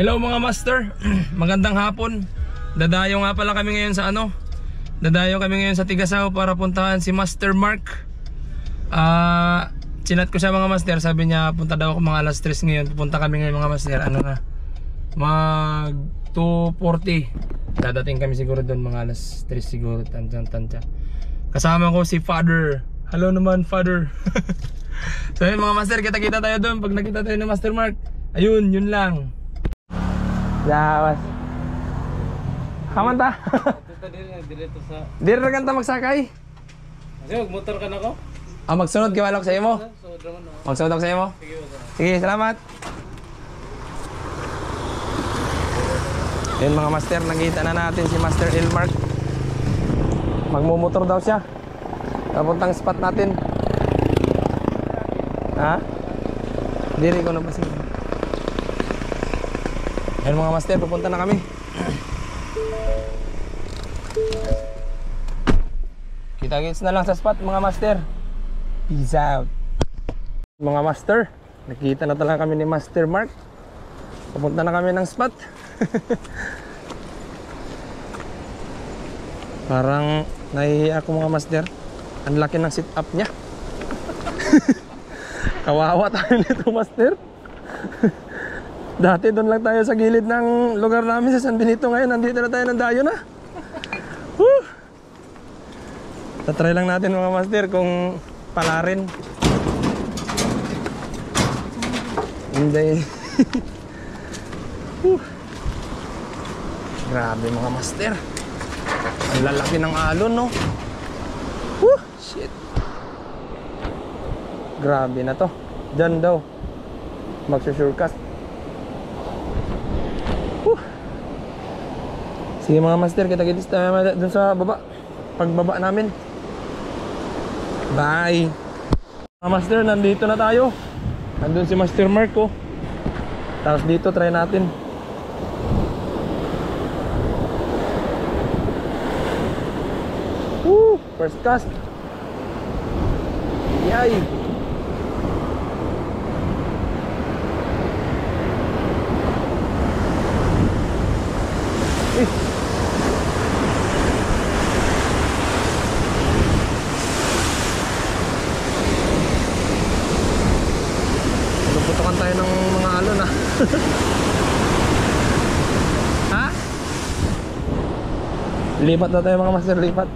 Hello mga master. Magandang hapon. Dadayo nga pala kami ngayon sa Dadayo kami ngayon sa Tigasaw para puntahan si Master Mark. Chinat ko siya mga master, sabi niya punta daw ako mga alas 3 ngayon. Pupunta kami ngayon mga master. Mag 2:40. Dadating kami siguro doon mga alas 3 siguro, tansya. Kasama ko si Father. Hello naman Father. So yun mga master, kita-kita tayo doon pag nakita tayo ni Master Mark. Ayun, yun lang. Yawas. Kaman ta? Dito kan ta magsakay. Kasi magmotor ka na ko? Magsunod kiwala ko sa imo. Magsunod ako sa imo. Sige, salamat. Yun mga master, nakita na natin si Master Elmark. Magmumotor daw siya. Papuntang spot natin. Ha? Diri ko na pa siya. Ayun mga master, pupunta na kami. Kita-kits na lang sa spot mga master. Peace out. Mga master, nakita na talaga kami ni Master Mark. Pupunta na kami ng spot. Parang nahihiya ako mga master. Ang laki ng sit up niya. Kawawa tayo nito master. Dati doon lang tayo sa gilid ng lugar namin sa San Benito. Ngayon nandito na tayo, nandayo na. Tatry lang natin mga master kung palarin. Hindi. Grabe mga master. Ang lalaki ng alon, no? Shit. Grabe na to. Diyan daw magsusurcast. Sige mga master, kita-kitis tayo dun sa baba. Pagbaba namin. Bye. Mga master, nandito na tayo. Nandun si Master Mark, oh. Tapos dito try natin. First cast. Yay. Puputukan tayo ng mga alon, ah. Ha? Lipat na tayo mga master, lipat.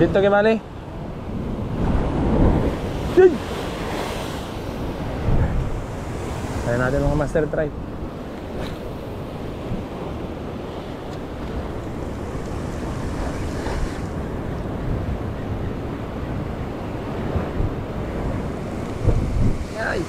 Dito kay Mali. Try natin mga master, try. Yay.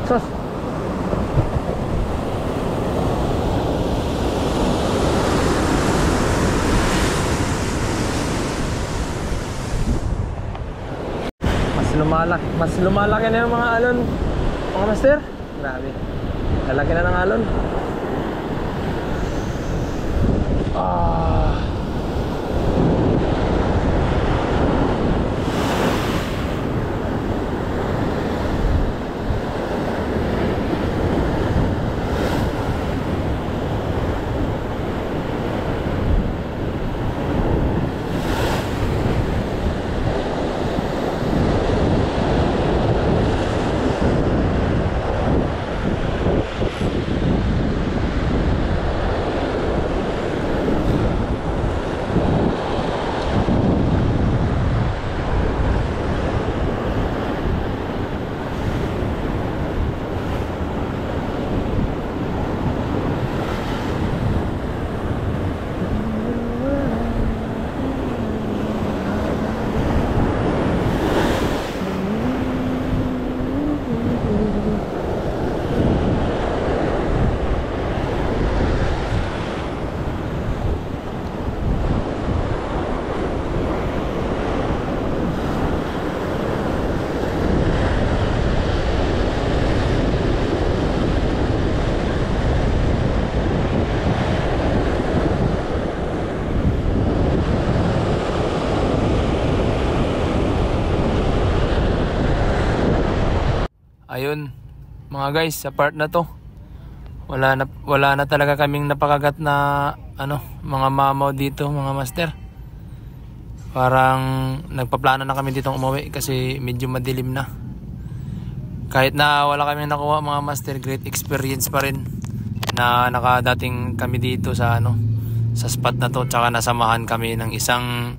Sos. Mas lumalaki na yung mga alon mga master. Grabe. Lalaki na ng alon. ayun mga guys, sa part na to wala na talaga kaming napakagat na mga mamaw dito mga master. Parang nagpaplano na kami ditong umuwi kasi medyo madilim na. Kahit na wala kaming nakuha mga master, great experience pa rin na nakadating kami dito sa sa spot na to, tsaka nasamahan kami ng isang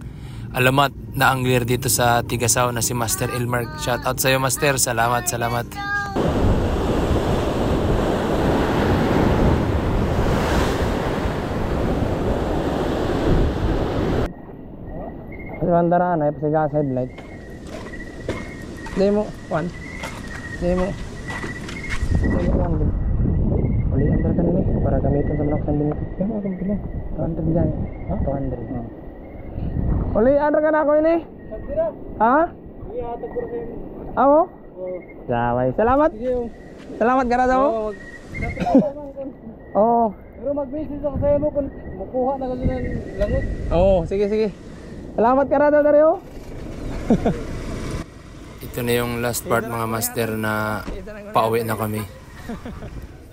alamat na angler dito sa Tigasaw na si Master Elmer. Shout out sa iyo master, salamat. Bandaraan ay pasiga sa headlight. Demo 1. Demo 1. Uli under ka nini para gamitin sa manok sandin ito. Pero ako pala. 200 dyan. 200. Uli under ka na ako ini. Ha? Ihatag ko rin. Ako? Saway. Salamat. Salamat ka na daw. Oo. Pero mag-message ako sa'yo mo kung makuha na kasi ng langot. Oo, sige. Salamat ka na daw, Dario. Ito na yung last part mga master na pauwi na kami.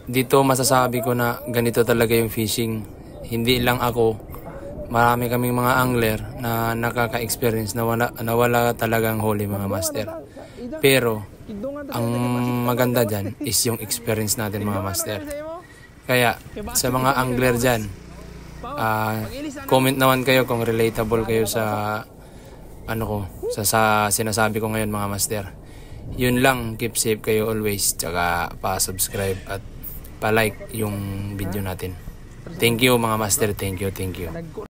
Dito masasabi ko na ganito talaga yung fishing. Hindi lang ako, marami kaming mga angler na nakaka-experience na wala talagang huli mga master. Pero ang maganda dyan is yung experience natin mga master. Kaya sa mga angler dyan, comment naman kayo kung relatable kayo sa sa sinasabi ko ngayon mga master. Yun lang, keep safe kayo always, tsaka pa-subscribe at pa-like yung video natin. Thank you mga master, thank you.